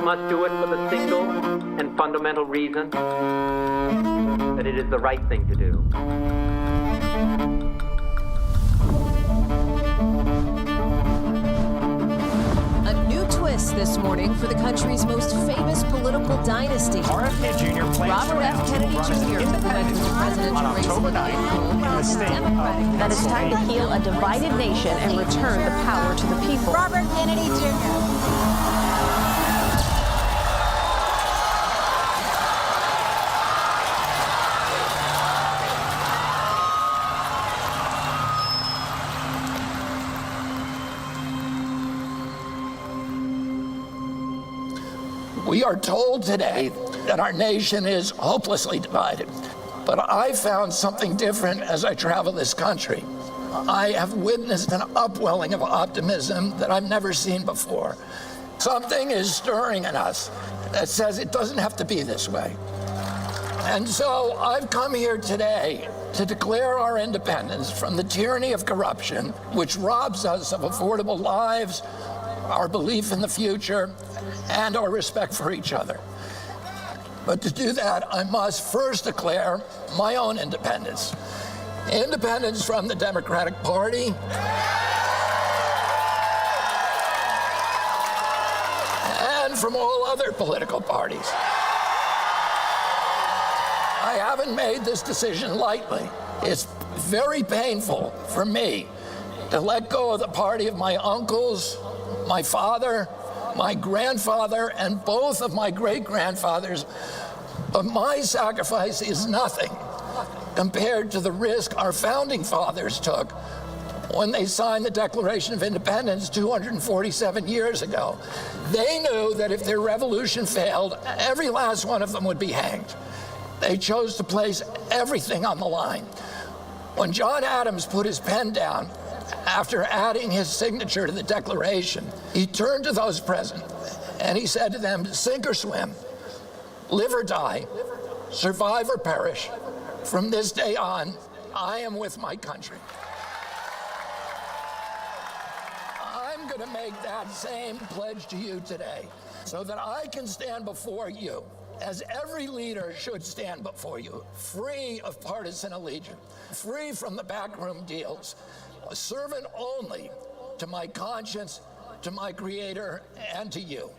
must do it for the single and fundamental reason that it is the right thing to do. A new twist this morning for the country's most famous political dynasty. RFK Jr. plans Robert F. Kennedy Jr. went to the presidential race October 9th in the state that it's time to heal a divided nation and return the power to the people. Robert Kennedy Jr. We are told today that our nation is hopelessly divided. But I found something different as I travel this country. I have witnessed an upwelling of optimism that I've never seen before. Something is stirring in us that says it doesn't have to be this way. And so I've come here today to declare our independence from the tyranny of corruption, which robs us of affordable lives, our belief in the future, and our respect for each other. But to do that, I must first declare my own independence. Independence from the Democratic Party and from all other political parties. I haven't made this decision lightly. It's very painful for me to let go of the party of my uncles, my father, my grandfather, and both of my great-grandfathers, but my sacrifice is nothing compared to the risk our founding fathers took when they signed the Declaration of Independence 247 years ago. They knew that if their revolution failed, every last one of them would be hanged. They chose to place everything on the line. When John Adams put his pen down after adding his signature to the Declaration, he turned to those present and he said to them, sink or swim, live or die, survive or perish. From this day on, I am with my country. I'm going to make that same pledge to you today so that I can stand before you, as every leader should stand before you, free of partisan allegiance, free from the backroom deals, a servant only to my conscience, to my Creator, and to you.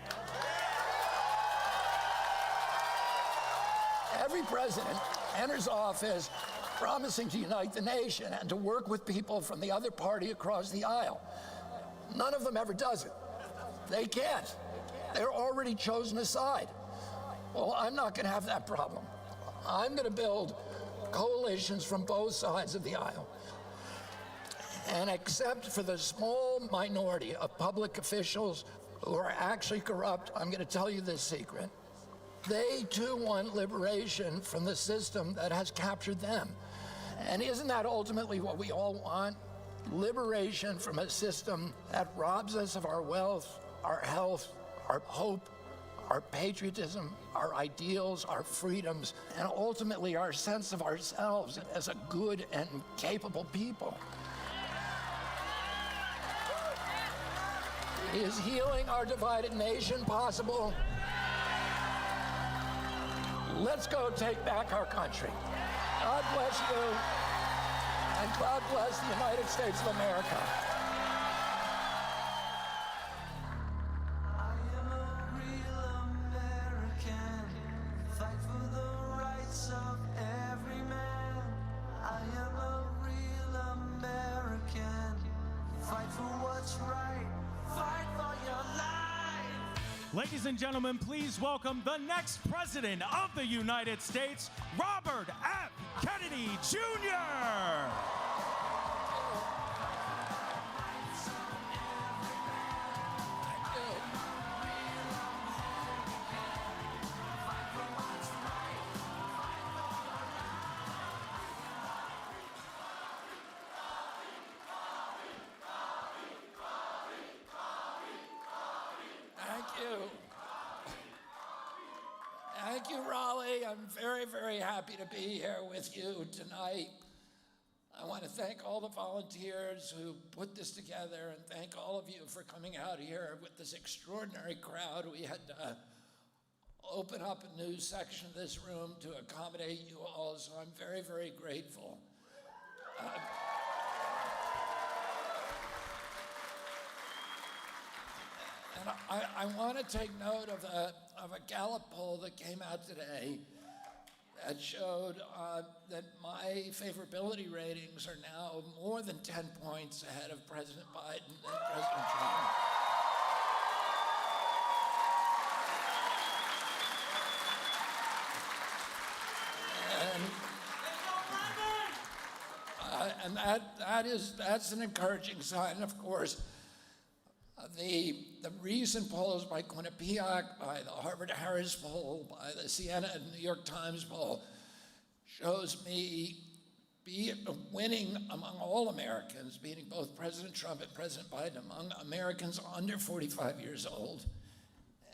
Every president enters office promising to unite the nation and to work with people from the other party across the aisle. None of them ever does it. They can't. They're already chosen a side. Well, I'm not going to have that problem. I'm going to build coalitions from both sides of the aisle. And except for the small minority of public officials who are actually corrupt, I'm going to tell you this secret. They too want liberation from the system that has captured them. And isn't that ultimately what we all want? Liberation from a system that robs us of our wealth, our health, our hope, our patriotism, our ideals, our freedoms, and ultimately our sense of ourselves as a good and capable people. Is healing our divided nation possible? Let's go take back our country. God bless you, and God bless the United States of America. I am a real American, fight for the rights of every man. I am a real American, fight for what's right, fight for your life. Ladies and gentlemen, please welcome the next president of the United States, Robert F. Kennedy Jr. Thank you, Raleigh. I'm very, very happy to be here with you tonight. I want to thank all the volunteers who put this together and thank all of you for coming out here with this extraordinary crowd. We had open up a new section of this room to accommodate you all, so I'm very, very grateful. And I want to take note of a Gallup poll that came out today that showed that my favorability ratings are now more than 10 points ahead of President Biden and President Trump. And that's an encouraging sign. Of course, the recent polls by Quinnipiac, by the Harvard-Harris poll, by the Siena and New York Times poll, shows me winning among all Americans, beating both President Trump and President Biden, among Americans under 45 years old,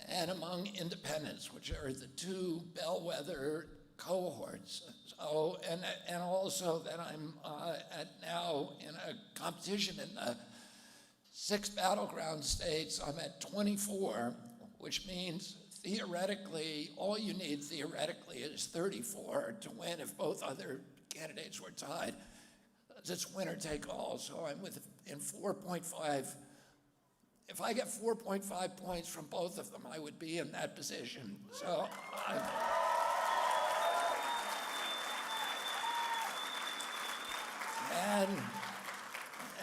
and among independents, which are the two bellwether cohorts. So, and also that I'm now in a competition in the 6 battleground states. I'm at 24, which means theoretically, all you need theoretically is 34 to win if both other candidates were tied. It's winner take all, so I'm in 4.5. If I get 4.5 points from both of them, I would be in that position. So and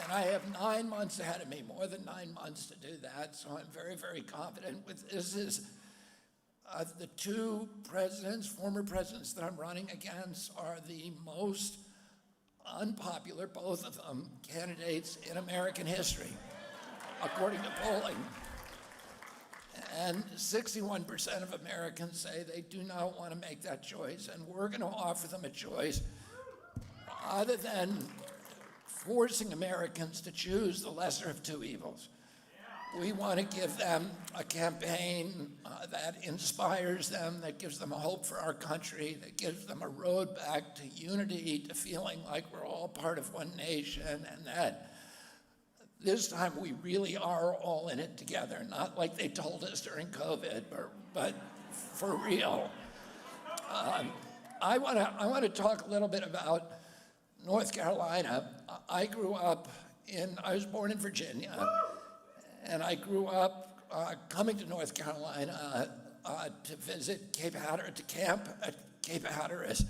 I have 9 months ahead of me, more than 9 months to do that, so I'm very, very confident with this. Is the two presidents, former presidents that I'm running against are the most unpopular, both of them, candidates in American history, according to polling. And 61% of Americans say they do not want to make that choice, and we're going to offer them a choice other than forcing Americans to choose the lesser of two evils. We want to give them a campaign that inspires them, that gives them a hope for our country, that gives them a road back to unity, to feeling like we're all part of one nation, and that this time we really are all in it together, not like they told us during COVID, but for real. I want to talk a little bit about North Carolina. I was born in Virginia, and I grew up coming to North Carolina to visit Cape Hatteras, to camp at Cape Hatteras,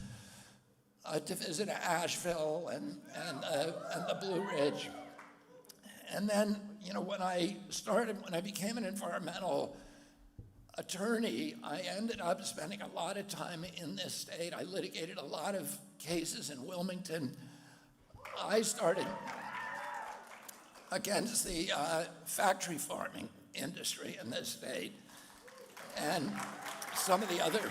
to visit Asheville and the Blue Ridge. And then, when I became an environmental attorney, I ended up spending a lot of time in this state. I litigated a lot of cases in Wilmington. I started against the factory farming industry in this state and some of the other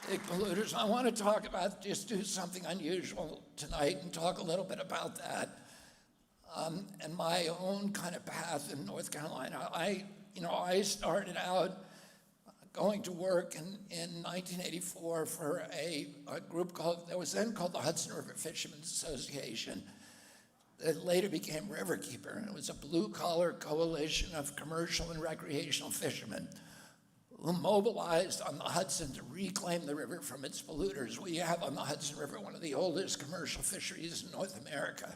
big polluters. I want to talk about, just do something unusual tonight and talk a little bit about that and my own kind of path in North Carolina. I started out going to work in 1984 for a group that was then called the Hudson River Fishermen's Association. It later became Riverkeeper, and it was a blue-collar coalition of commercial and recreational fishermen who mobilized on the Hudson to reclaim the river from its polluters. We have on the Hudson River one of the oldest commercial fisheries in North America.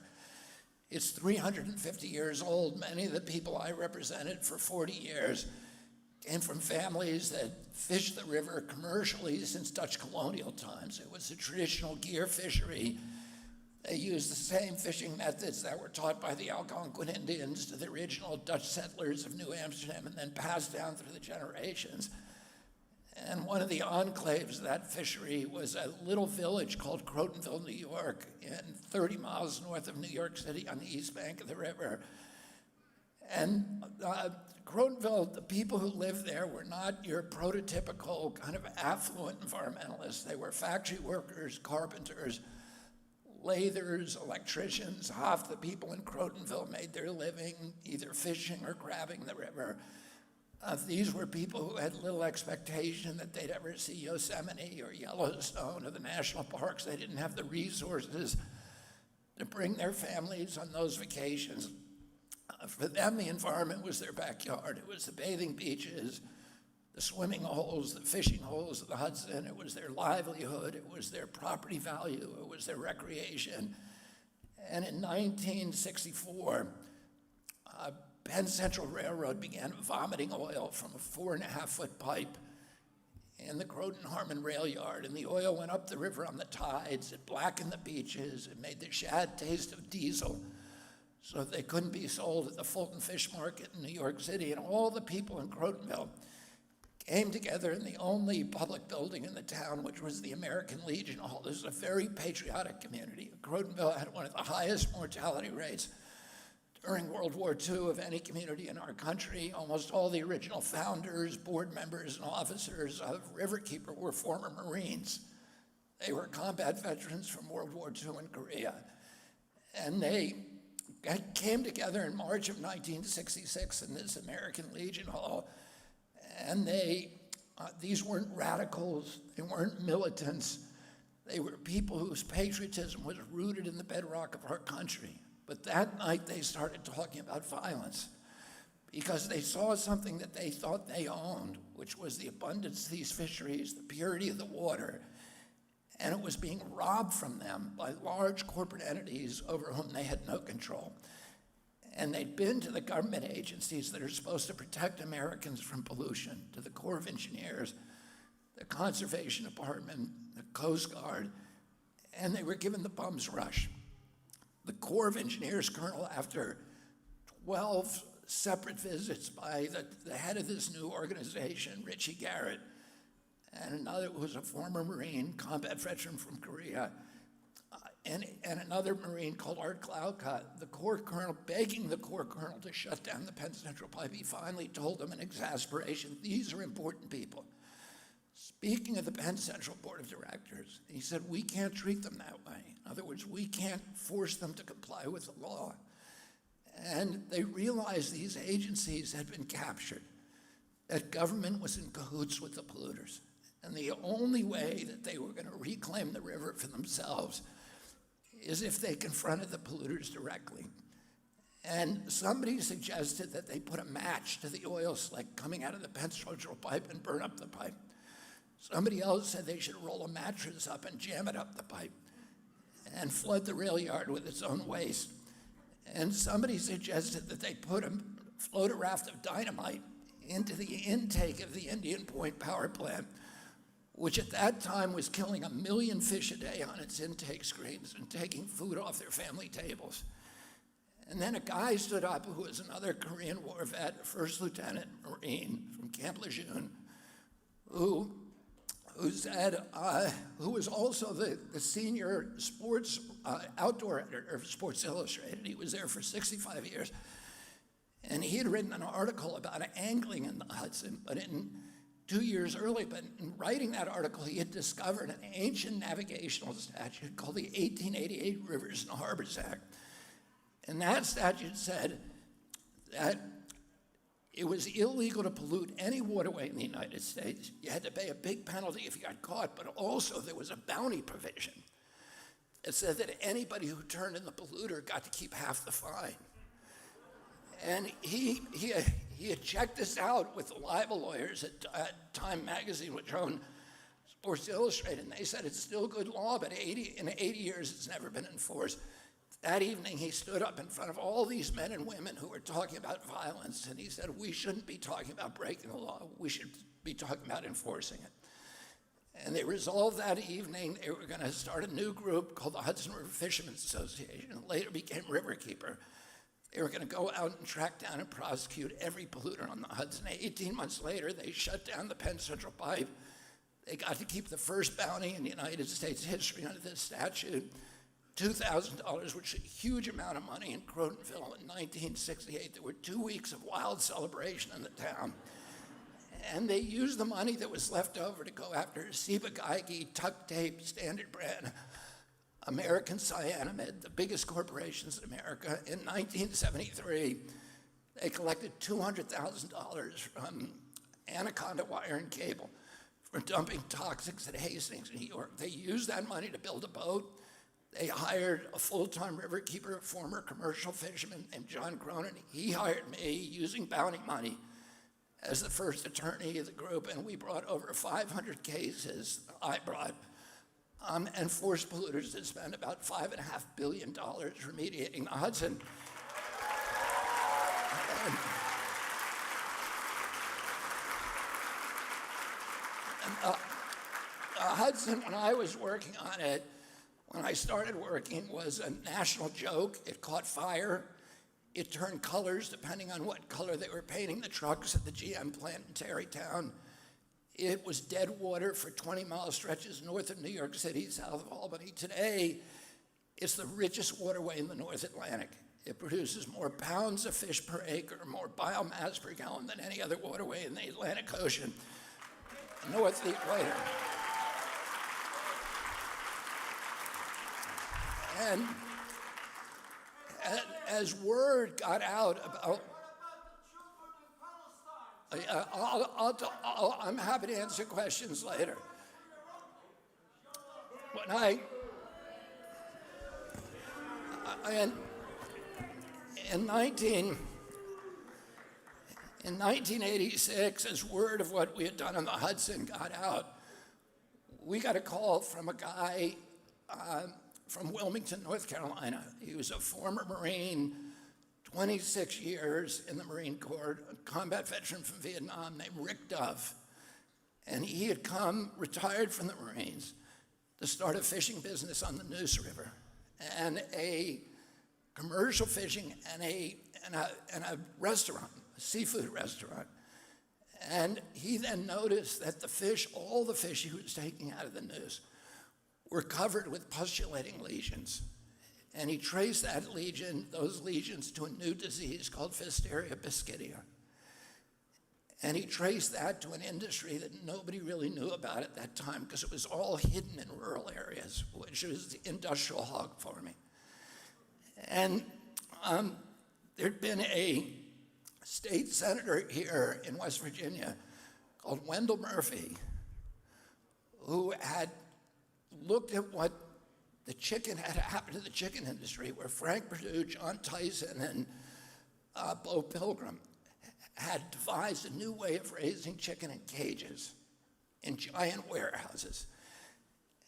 It's 350 years old. Many of the people I represented for 40 years came from families that fished the river commercially since Dutch colonial times. It was a traditional gear fishery. They used the same fishing methods that were taught by the Algonquin Indians to the original Dutch settlers of New Amsterdam and then passed down through the generations. And one of the enclaves of that fishery was a little village called Crotonville, New York, 30 miles north of New York City on the east bank of the river. And Crotonville, the people who lived there were not your prototypical kind of affluent environmentalists. They were factory workers, carpenters, lathers, electricians. Half the people in Crotonville made their living either fishing or grabbing the river. These were people who had little expectation that they'd ever see Yosemite or Yellowstone or the national parks. They didn't have the resources to bring their families on those vacations. For them, the environment was their backyard. It was the bathing beaches, the swimming holes, the fishing holes of the Hudson. It was their livelihood. It was their property value. It was their recreation. And in 1964, Penn Central Railroad began vomiting oil from a 4.5-foot pipe in the Croton-Harmon rail yard, and the oil went up the river on the tides. It blackened the beaches. It made the shad taste of diesel, so they couldn't be sold at the Fulton Fish Market in New York City. And all the people in Crotonville came together in the only public building in the town, which was the American Legion Hall. This is a very patriotic community. Crotonville had one of the highest mortality rates during World War II of any community in our country. Almost all the original founders, board members, and officers of Riverkeeper were former Marines. They were combat veterans from World War II and Korea. And they came together in March of 1966 in this American Legion Hall. And these weren't radicals, they weren't militants. They were people whose patriotism was rooted in the bedrock of our country. But that night they started talking about violence because they saw something that they thought they owned, which was the abundance of these fisheries, the purity of the water, and it was being robbed from them by large corporate entities over whom they had no control. And they'd been to the government agencies that are supposed to protect Americans from pollution, to the Corps of Engineers, the Conservation Department, the Coast Guard, and they were given the bum's rush. The Corps of Engineers colonel, after 12 separate visits by the head of this new organization, Richie Garrett, and another who was a former Marine, combat veteran from Korea, and another Marine called Art Glaucott, the Corps colonel, begging the Corps colonel to shut down the Penn Central Pipe. He finally told them in exasperation, these are important people. Speaking of the Penn Central Board of Directors, he said, we can't treat them that way. In other words, we can't force them to comply with the law. And they realized these agencies had been captured, that government was in cahoots with the polluters. And the only way that they were going to reclaim the river for themselves is if they confronted the polluters directly. And somebody suggested that they put a match to the oil slick coming out of the Penn Central Pipe and burn up the pipe. Somebody else said they should roll a mattress up and jam it up the pipe and flood the rail yard with its own waste. And somebody suggested that they float a raft of dynamite into the intake of the Indian Point power plant, which at that time was killing 1 million fish a day on its intake screens and taking food off their family tables. And then a guy stood up who was another Korean War vet, first lieutenant Marine from Camp Lejeune, who was also the senior sports outdoor editor of Sports Illustrated. He was there for 65 years. And he had written an article about angling in the Hudson, but 2 years earlier, but in writing that article, he had discovered an ancient navigational statute called the 1888 Rivers and Harbors Act. And that statute said that it was illegal to pollute any waterway in the United States. You had to pay a big penalty if you got caught, but also there was a bounty provision. It said that anybody who turned in the polluter got to keep half the fine. And he had checked this out with the libel lawyers at Time Magazine, which owned Sports Illustrated, and they said it's still good law, but in 80 years it's never been enforced. That evening, he stood up in front of all these men and women who were talking about violence, and he said, we shouldn't be talking about breaking the law. We should be talking about enforcing it. And they resolved that evening they were going to start a new group called the Hudson River Fishermen's Association, and later became Riverkeeper. They were going to go out and track down and prosecute every polluter on the Hudson. 18 months later, they shut down the Penn Central Pipe. They got to keep the first bounty in the United States history under this statute, $2,000, which is a huge amount of money in Crotonville in 1968. There were 2 weeks of wild celebration in the town. And they used the money that was left over to go after Ciba Geigy, Tuck Tape, Standard Brand, American Cyanamid, the biggest corporations in America. In 1973, they collected $200,000 from Anaconda Wire and Cable for dumping toxics at Hastings, New York. They used that money to build a boat. They hired a full-time riverkeeper, a former commercial fisherman named John Cronin. He hired me using bounty money as the first attorney of the group, and we brought over 500 cases I brought, and forced polluters to spend about $5.5 billion remediating the Hudson. Hudson, when I was working on it, when I started working, was a national joke. It caught fire. It turned colors depending on what color they were painting the trucks at the GM plant in Tarrytown. It was dead water for 20-mile stretches north of New York City, south of Albany. Today, it's the richest waterway in the North Atlantic. It produces more pounds of fish per acre, more biomass per gallon than any other waterway in the Atlantic Ocean, north of the equator. And as word got out about, I'm happy to answer questions later. When in 1986, as word of what we had done on the Hudson got out, we got a call from a guy from Wilmington, North Carolina. He was a former Marine, 26 years in the Marine Corps, a combat veteran from Vietnam named Rick Dove. And he had come, retired from the Marines, to start a fishing business on the Neuse River, and a commercial fishing and a restaurant, a seafood restaurant. And he then noticed that the fish, all the fish he was taking out of the Neuse, were covered with pustulating lesions. And he traced those lesions to a new disease called Pfiesteria biscuitia. And he traced that to an industry that nobody really knew about at that time because it was all hidden in rural areas, which was industrial hog farming. And there'd been a state senator here in West Virginia called Wendell Murphy, who had looked at what had happened to the chicken industry, where Frank Perdue, John Tyson, and Bo Pilgrim had devised a new way of raising chicken in cages in giant warehouses.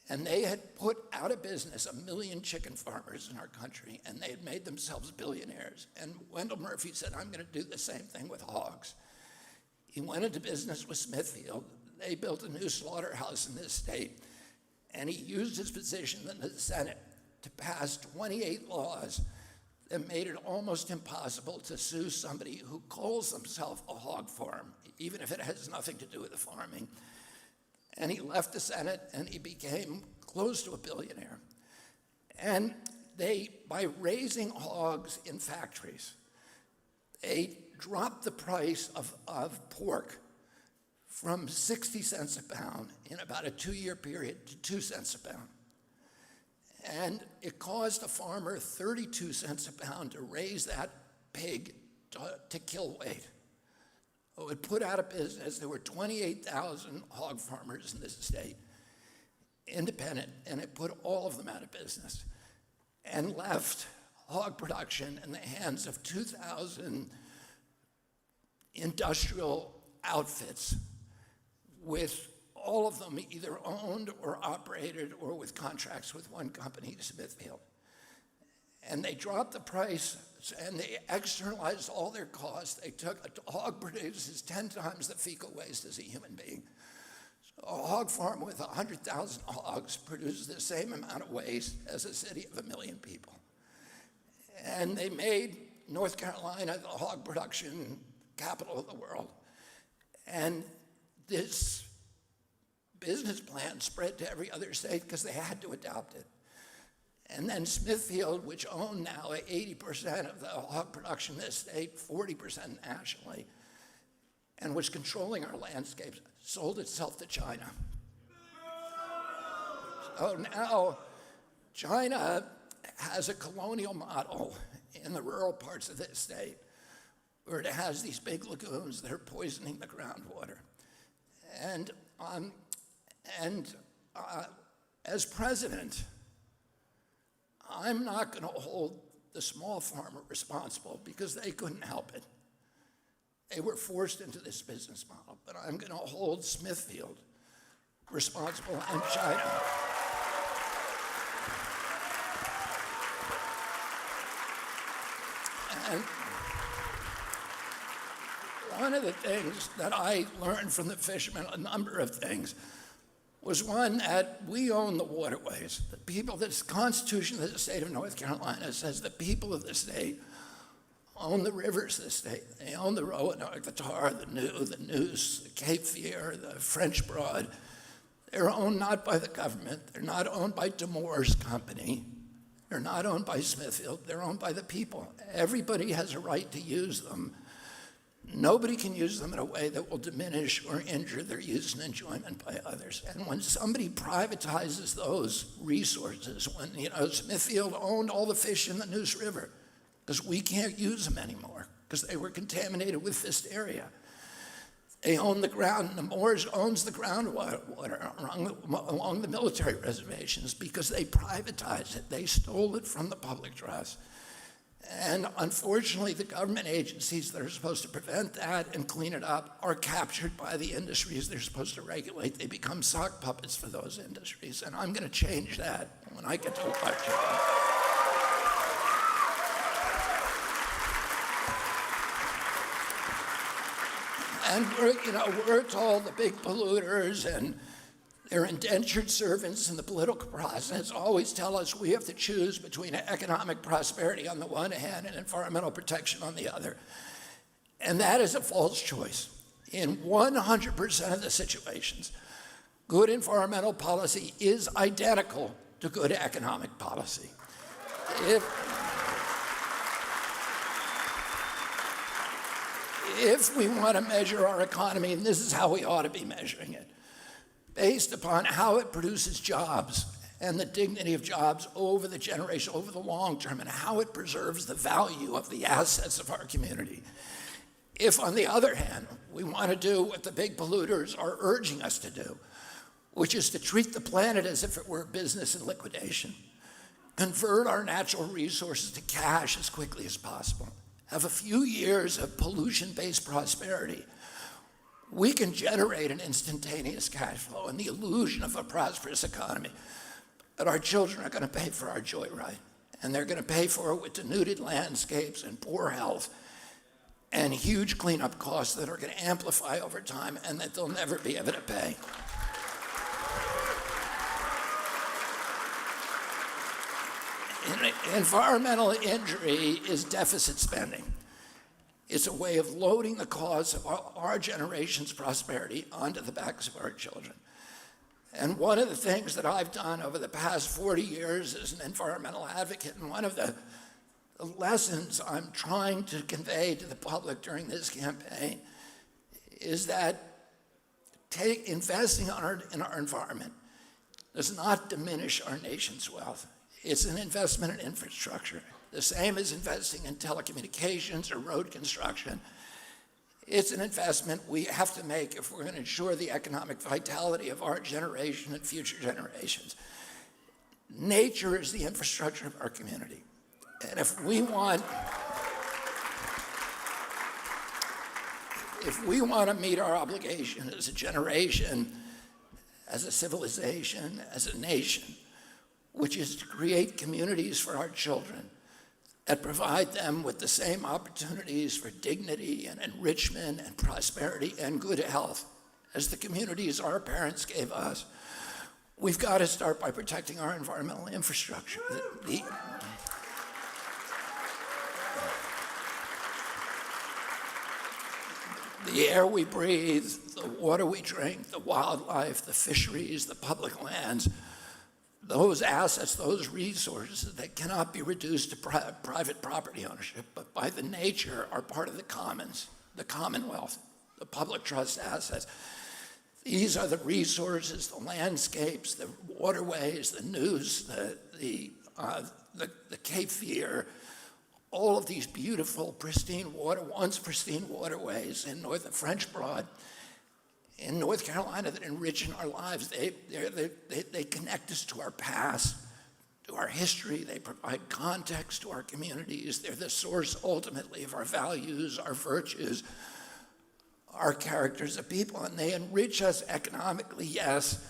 And they had put out of business 1 million chicken farmers in our country, and they had made themselves billionaires. And Wendell Murphy said, I'm going to do the same thing with hogs. He went into business with Smithfield. They built a new slaughterhouse in this state. And he used his position in the Senate to pass 28 laws that made it almost impossible to sue somebody who calls himself a hog farm, even if it has nothing to do with the farming. And he left the Senate and he became close to a billionaire. And by raising hogs in factories, they dropped the price of pork from 60 cents a pound in about a 2-year period to 2 cents a pound. And it cost a farmer 32 cents a pound to raise that pig to kill weight. It put out of business, there were 28,000 hog farmers in this state, independent, and it put all of them out of business and left hog production in the hands of 2,000 industrial outfits, with all of them either owned or operated or with contracts with one company, Smithfield. And they dropped the price and they externalized all their costs. They took, a hog produces 10 times the fecal waste as a human being. So a hog farm with 100,000 hogs produces the same amount of waste as a city of 1 million people. And they made North Carolina the hog production capital of the world. And this business plan spread to every other state because they had to adopt it. And then Smithfield, which owned now 80% of the hog production in this state, 40% nationally, and was controlling our landscapes, sold itself to China. So now China has a colonial model in the rural parts of this state where it has these big lagoons that are poisoning the groundwater. And as president, I'm not going to hold the small farmer responsible because they couldn't help it. They were forced into this business model, but I'm going to hold Smithfield responsible and China. And one of the things that I learned from the fishermen, a number of things, was one that we own the waterways. The people, this Constitution of the state of North Carolina says the people of the state own the rivers of the state. They own the Roanoke, the Tar, the Neuse, the Cape Fear, the French Broad. They're owned not by the government. They're not owned by D'Amour's company. They're not owned by Smithfield. They're owned by the people. Everybody has a right to use them. Nobody can use them in a way that will diminish or injure their use and enjoyment by others. And when somebody privatizes those resources, when Smithfield owned all the fish in the Neuse River, because we can't use them anymore, because they were contaminated with Fisteria. They own the ground, D'Amour's owns the groundwater along the military reservations because they privatized it. They stole it from the public trust. And unfortunately, the government agencies that are supposed to prevent that and clean it up are captured by the industries they're supposed to regulate. They become sock puppets for those industries. And I'm going to change that when I get to election. And we're told the big polluters and their indentured servants in the political process always tell us we have to choose between economic prosperity on the one hand and environmental protection on the other. And that is a false choice. In 100% of the situations, good environmental policy is identical to good economic policy. If we want to measure our economy, and this is how we ought to be measuring it, based upon how it produces jobs and the dignity of jobs over the generation, over the long term, and how it preserves the value of the assets of our community. If, on the other hand, we want to do what the big polluters are urging us to do, which is to treat the planet as if it were a business in liquidation, convert our natural resources to cash as quickly as possible, have a few years of pollution-based prosperity, we can generate an instantaneous cash flow and the illusion of a prosperous economy. But our children are going to pay for our joyride, and they're going to pay for it with denuded landscapes and poor health and huge cleanup costs that are going to amplify over time and that they'll never be able to pay. Environmental injury is deficit spending. It's a way of loading the cost of our generation's prosperity onto the backs of our children. And one of the things that I've done over the past 40 years as an environmental advocate, and one of the lessons I'm trying to convey to the public during this campaign, is that investing in our environment does not diminish our nation's wealth. It's an investment in infrastructure, the same as investing in telecommunications or road construction. It's an investment we have to make if we're going to ensure the economic vitality of our generation and future generations. Nature is the infrastructure of our community. And if we want to meet our obligation as a generation, as a civilization, as a nation, which is to create communities for our children that provide them with the same opportunities for dignity and enrichment and prosperity and good health as the communities our parents gave us, we've got to start by protecting our environmental infrastructure. The air we breathe, the water we drink, the wildlife, the fisheries, the public lands, those assets, those resources that cannot be reduced to private property ownership, but by the nature are part of the commons, the commonwealth, the public trust assets. These are the resources, the landscapes, the waterways, the Neuse, the Cape Fear, all of these beautiful, pristine once pristine waterways in the French Broad, in North Carolina that enrich our lives. They connect us to our past, to our history. They provide context to our communities. They're the source, ultimately, of our values, our virtues, our characters of people, and they enrich us economically, yes,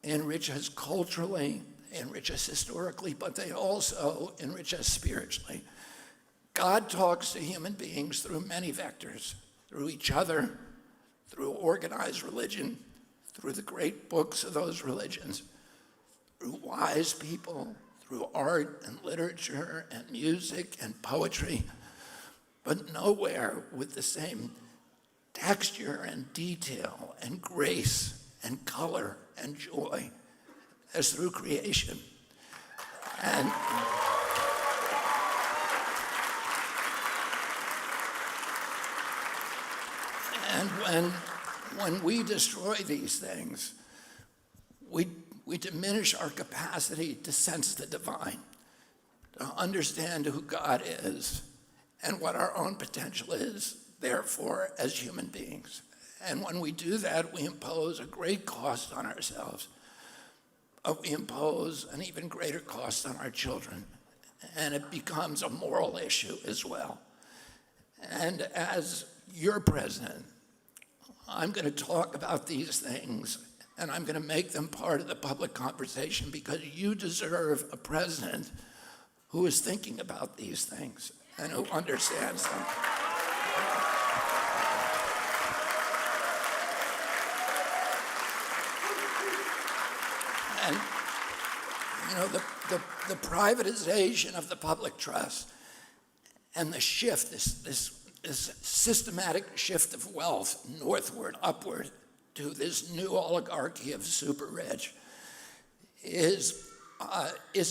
they enrich us culturally, they enrich us historically, but they also enrich us spiritually. God talks to human beings through many vectors, through each other, through organized religion, through the great books of those religions, through wise people, through art and literature and music and poetry, but nowhere with the same texture and detail and grace and color and joy as through creation. And when we destroy these things, we diminish our capacity to sense the divine, to understand who God is and what our own potential is, therefore, as human beings. And when we do that, we impose a great cost on ourselves. We impose an even greater cost on our children, and it becomes a moral issue as well. And as your president, I'm going to talk about these things, and I'm going to make them part of the public conversation because you deserve a president who is thinking about these things and who understands them. And, you know, the privatization of the public trust and the shift, this systematic shift of wealth northward, upward, to this new oligarchy of super rich is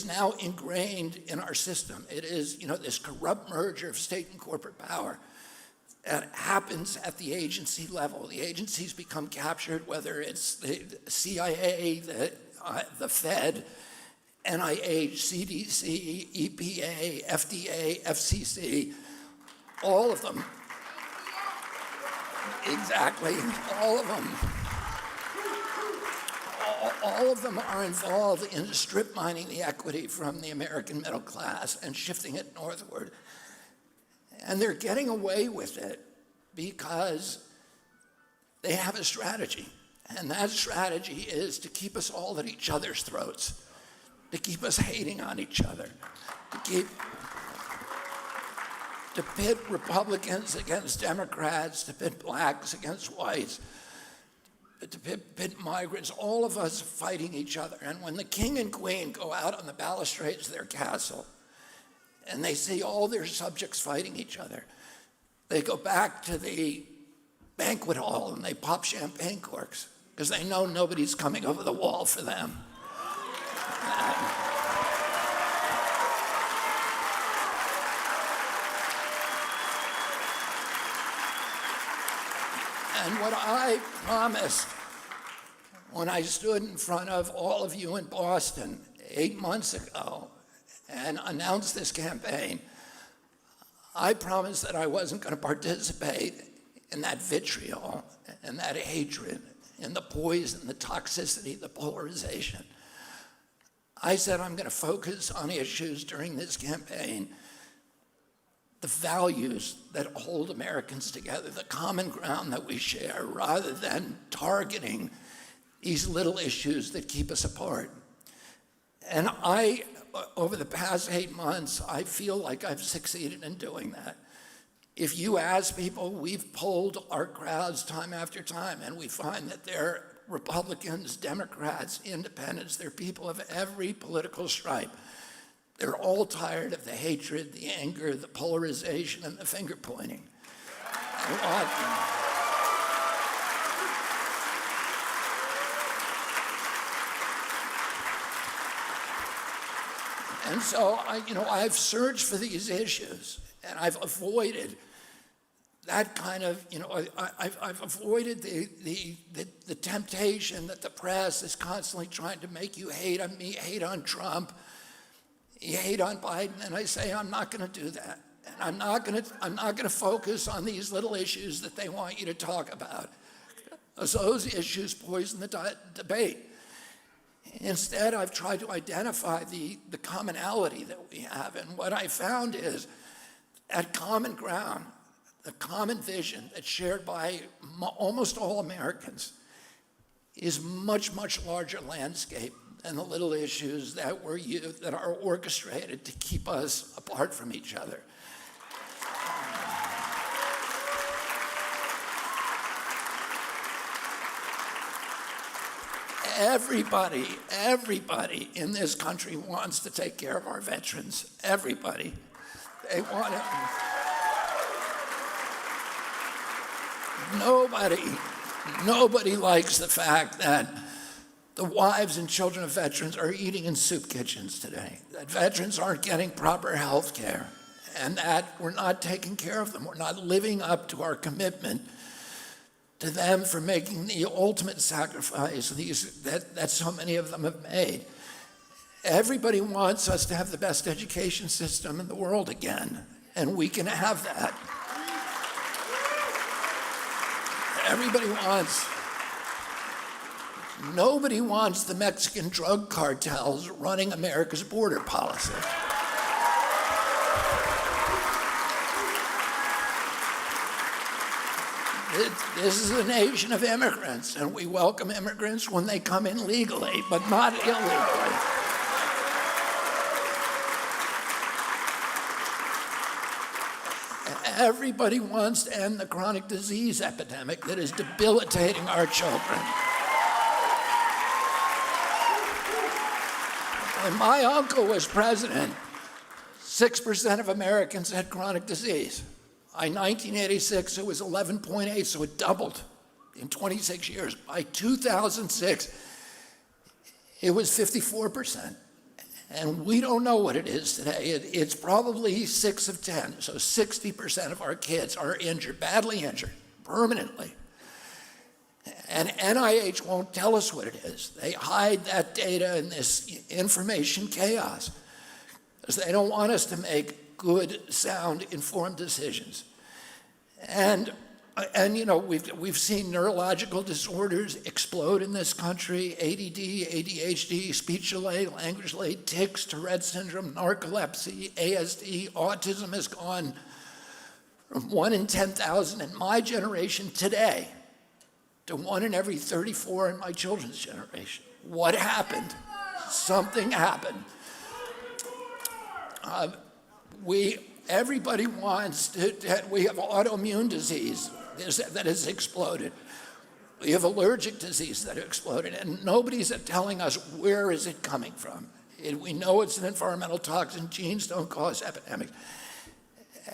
now ingrained in our system. It is, you know, this corrupt merger of state and corporate power that happens at the agency level. The agencies become captured, whether it's the CIA, the Fed, NIH, CDC, EPA, FDA, FCC, all of them. Exactly, all of them. All of them are involved in strip mining the equity from the American middle class and shifting it northward. And they're getting away with it because they have a strategy. And that strategy is to keep us all at each other's throats, to keep us hating on each other, to pit Republicans against Democrats, to pit blacks against whites, to pit migrants, all of us fighting each other. And when the king and queen go out on the balustrades of their castle and they see all their subjects fighting each other, they go back to the banquet hall and they pop champagne corks because they know nobody's coming over the wall for them. And what I promised when I stood in front of all of you in Boston 8 months ago and announced this campaign, I promised that I wasn't going to participate in that vitriol and that hatred and the poison, the toxicity, the polarization. I said I'm going to focus on issues during this campaign, the values that hold Americans together, the common ground that we share, rather than targeting these little issues that keep us apart. And over the past 8 months, I feel like I've succeeded in doing that. If you ask people, we've polled our crowds time after time, and we find that they're Republicans, Democrats, independents, they're people of every political stripe. They're all tired of the hatred, the anger, the polarization, and the finger pointing. And so, I've searched for these issues, and I've avoided that kind of, I've avoided the temptation that the press is constantly trying to make you hate on me, hate on Trump, you hate on Biden, and I say I'm not going to do that. And I'm not going to focus on these little issues that they want you to talk about, because those issues poison the debate. Instead, I've tried to identify the commonality that we have, and what I found is, at common ground, the common vision that's shared by almost all Americans is much, much larger landscape than the little issues that that are orchestrated to keep us apart from each other. Everybody in this country wants to take care of our veterans. Everybody. They want to. Nobody likes the fact that the wives and children of veterans are eating in soup kitchens today, that veterans aren't getting proper health care, and that we're not taking care of them. We're not living up to our commitment to them for making the ultimate sacrifice that so many of them have made. Everybody wants us to have the best education system in the world again, and we can have that. Nobody wants the Mexican drug cartels running America's border policy. This is a nation of immigrants, and we welcome immigrants when they come in legally, but not illegally. Everybody wants to end the chronic disease epidemic that is debilitating our children. When my uncle was president, 6% of Americans had chronic disease. By 1986, it was 11.8, so it doubled in 26 years. By 2006, it was 54%. And we don't know what it is today. It's probably 6 of 10, so 60% of our kids are injured, badly injured, permanently. And NIH won't tell us what it is. They hide that data in this information chaos because they don't want us to make good, sound, informed decisions. And you know, we've seen neurological disorders explode in this country: ADD, ADHD, speech delay, language delay, tics, Tourette syndrome, narcolepsy, ASD. Autism has gone from 1 in 10,000 in my generation today to 1 in every 34 in my children's generation. What happened? Something happened. Everybody wants we have autoimmune disease that has exploded. We have allergic disease that has exploded, and nobody's telling us where is it coming from. We know it's an environmental toxin. Genes don't cause epidemics.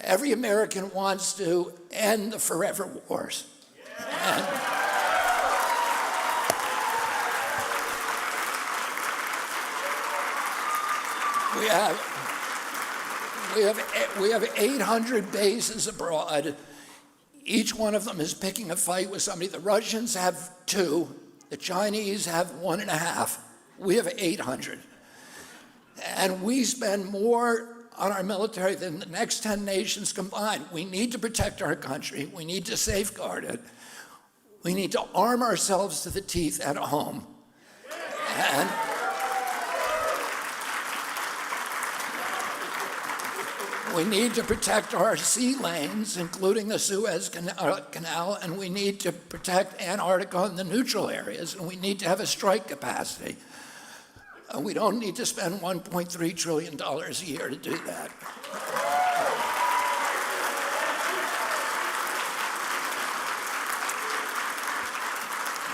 Every American wants to end the forever wars. And we have 800 bases abroad. Each one of them is picking a fight with somebody. The Russians have 2. The Chinese have 1.5. We have 800. And we spend more on our military than the next 10 nations combined. We need to protect our country. We need to safeguard it. We need to arm ourselves to the teeth at home. And we need to protect our sea lanes, including the Suez Canal, and we need to protect Antarctica and the neutral areas, and we need to have a strike capacity. We don't need to spend $1.3 trillion a year to do that.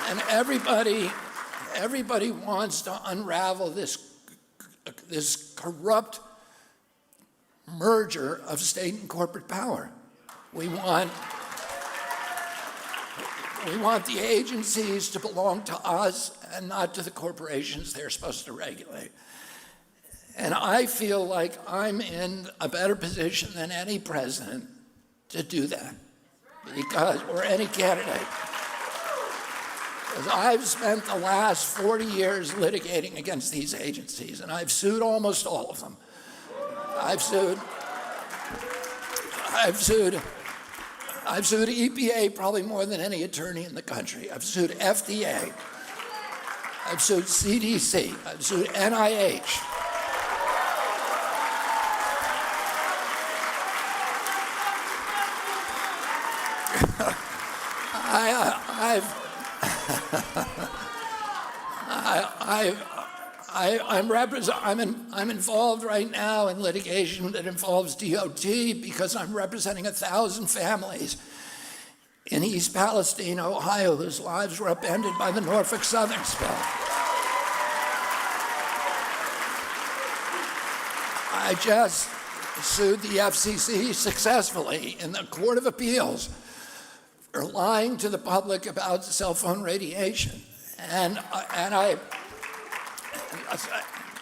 And everybody wants to unravel this corrupt merger of state and corporate power. We want the agencies to belong to us and not to the corporations they're supposed to regulate. And I feel like I'm in a better position than any president to do that, or any candidate. Because I've spent the last 40 years litigating against these agencies, and I've sued almost all of them. I've sued EPA probably more than any attorney in the country. I've sued FDA. I've sued CDC. I've sued NIH. I'm involved right now in litigation that involves DOT because I'm representing 1,000 families in East Palestine, Ohio, whose lives were upended by the Norfolk Southern spill. I just sued the FCC successfully in the Court of Appeals for lying to the public about cell phone radiation. And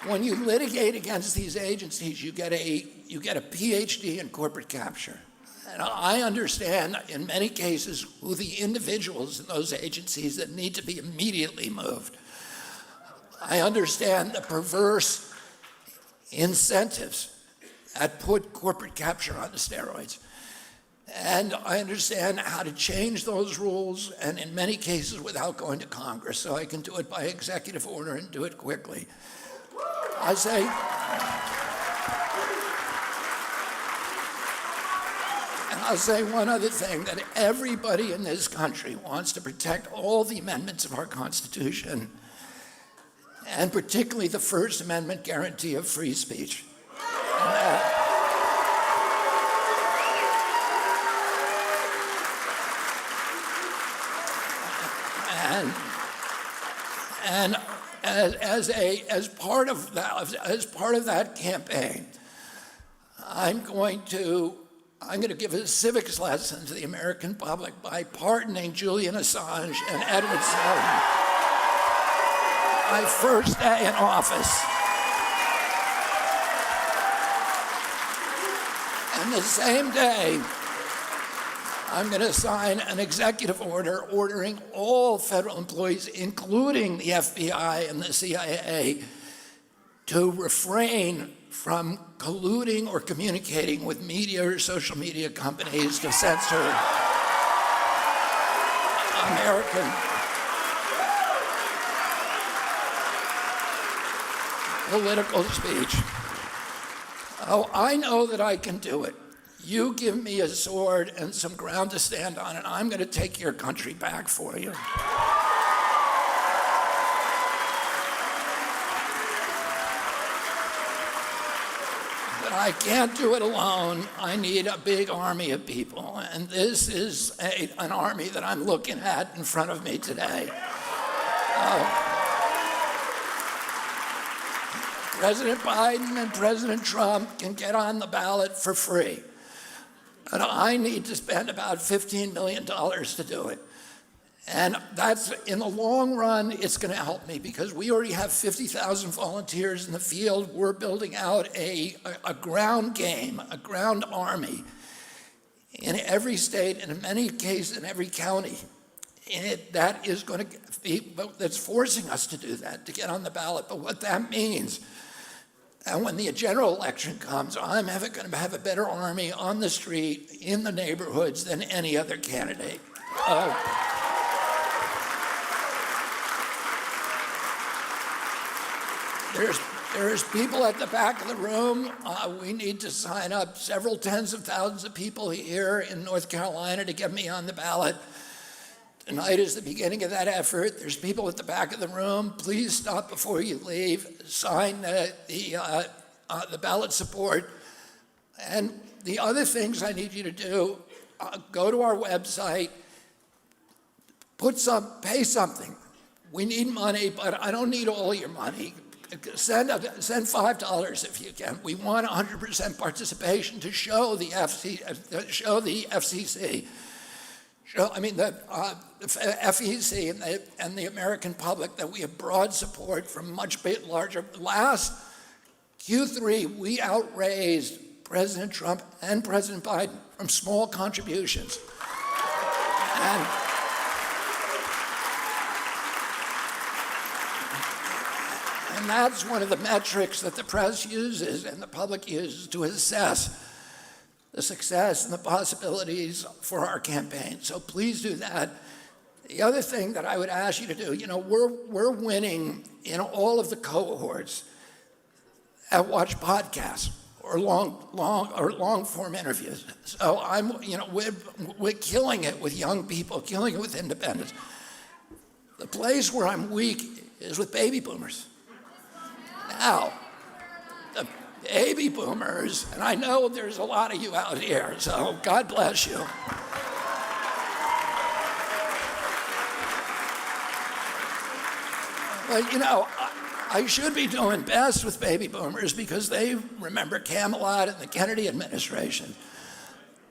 when you litigate against these agencies, you get a PhD in corporate capture. And I understand in many cases who the individuals in those agencies that need to be immediately moved. I understand the perverse incentives that put corporate capture on the steroids. And I understand how to change those rules, and in many cases without going to Congress, so I can do it by executive order and do it quickly. I'll say one other thing, that everybody in this country wants to protect all the amendments of our Constitution, and particularly the First Amendment guarantee of free speech. And as part of that campaign, I'm going to give a civics lesson to the American public by pardoning Julian Assange and Edward Snowden my first day in office. And the same day, I'm going to sign an executive order ordering all federal employees, including the FBI and the CIA, to refrain from colluding or communicating with media or social media companies to censor American political speech. Oh, I know that I can do it. You give me a sword and some ground to stand on, and I'm going to take your country back for you. But I can't do it alone. I need a big army of people, and this is an army that I'm looking at in front of me today. President Biden and President Trump can get on the ballot for free. And I need to spend about $15 million to do it. And that's, in the long run, it's going to help me because we already have 50,000 volunteers in the field. We're building out a ground game, a ground army in every state, and in many cases in every county. That is going to be, that's forcing us to do that, to get on the ballot. But what that means, and when the general election comes, I'm going to have a better army on the street, in the neighborhoods, than any other candidate. There's people at the back of the room. We need to sign up several tens of thousands of people here in North Carolina to get me on the ballot. Tonight is the beginning of that effort. There's people at the back of the room. Please stop before you leave. Sign the ballot support. And the other things I need you to do, go to our website, pay something. We need money, but I don't need all your money. Send $5 if you can. We want 100% participation to show the FCC. The FEC and the American public that we have broad support from much larger. Last Q3, we outraised President Trump and President Biden from small contributions. And that's one of the metrics that the press uses and the public uses to assess the success and the possibilities for our campaign. So please do that. The other thing that I would ask you to do, we're winning in all of the cohorts at watch podcasts or long form interviews. So we're killing it with young people, killing it with independents. The place where I'm weak is with baby boomers. Now, the baby boomers, and I know there's a lot of you out here, so God bless you. But you know, I should be doing best with baby boomers because they remember Camelot and the Kennedy administration.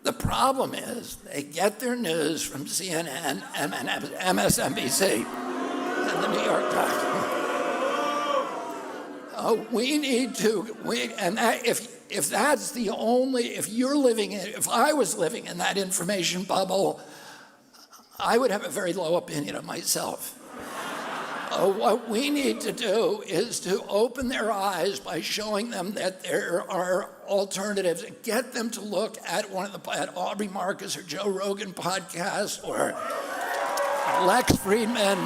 The problem is they get their news from CNN and MSNBC and the New York Times. We need to, if that's the only, if I was living in that information bubble, I would have a very low opinion of myself. What we need to do is to open their eyes by showing them that there are alternatives, and get them to look at at Aubrey Marcus or Joe Rogan podcasts or Lex Friedman.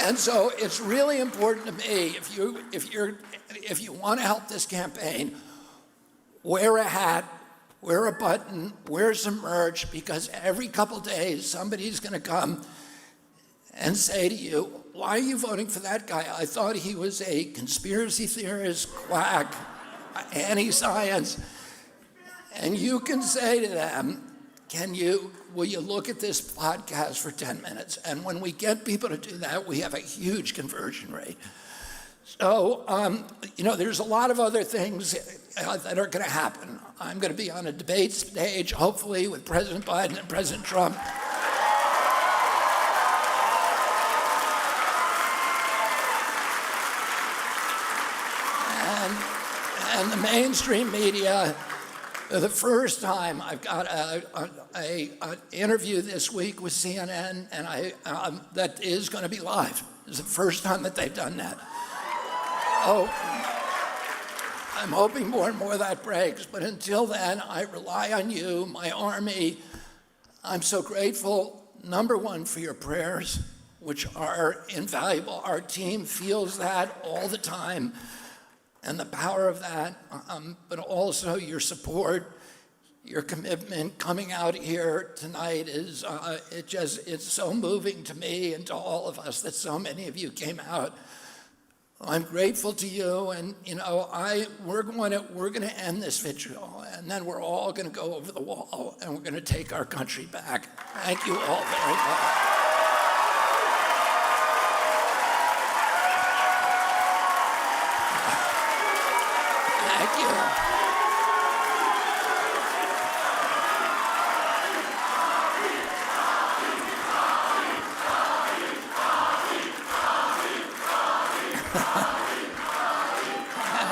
And so it's really important to me, if you want to help this campaign, wear a hat, wear a button, wear some merch, because every couple days somebody's going to come and say to you, why are you voting for that guy? I thought he was a conspiracy theorist, quack, anti-science. And you can say to them, will you look at this podcast for 10 minutes? And when we get people to do that, we have a huge conversion rate. So, there's a lot of other things that are going to happen. I'm going to be on a debate stage, hopefully, with President Biden and President Trump. And the mainstream media, for the first time, I've got an interview this week with CNN, and that is going to be live. It's the first time that they've done that. Oh, I'm hoping more and more of that breaks, but until then, I rely on you, my army. I'm so grateful, number one, for your prayers, which are invaluable. Our team feels that all the time, and the power of that, but also your support, your commitment. Coming out here tonight is, it's so moving to me and to all of us that so many of you came out. I'm grateful to you, and we're going to end this vigil, and then we're all going to go over the wall, and we're going to take our country back. Thank you all very much. Thank you.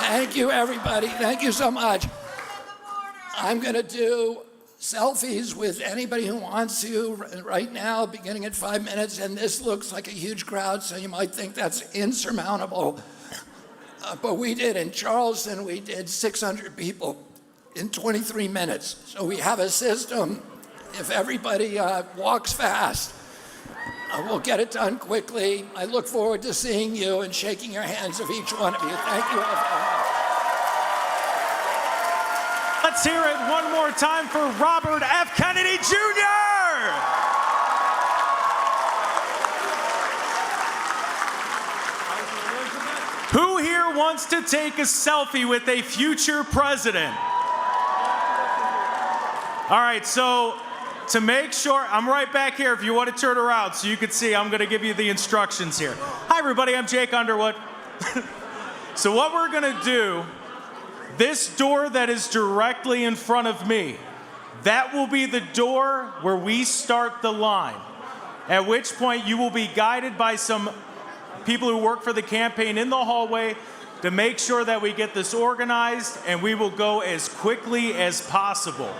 Thank you, everybody. Thank you so much. I'm going to do selfies with anybody who wants to right now, beginning at 5 minutes, and this looks like a huge crowd, so you might think that's insurmountable. But we did in Charleston, we did 600 people in 23 minutes. So we have a system. If everybody walks fast, we'll get it done quickly. I look forward to seeing you and shaking your hands of each one of you. Thank you all very much. Let's hear it one more time for Robert F. Kennedy Jr. Who here wants to take a selfie with a future president? All right, so to make sure, I'm right back here if you want to turn around so you can see. I'm going to give you the instructions here. Hi, everybody. I'm Jake Underwood. So what we're going to do, this door that is directly in front of me, that will be the door where we start the line, at which point you will be guided by some people who work for the campaign in the hallway to make sure that we get this organized, and we will go as quickly as possible.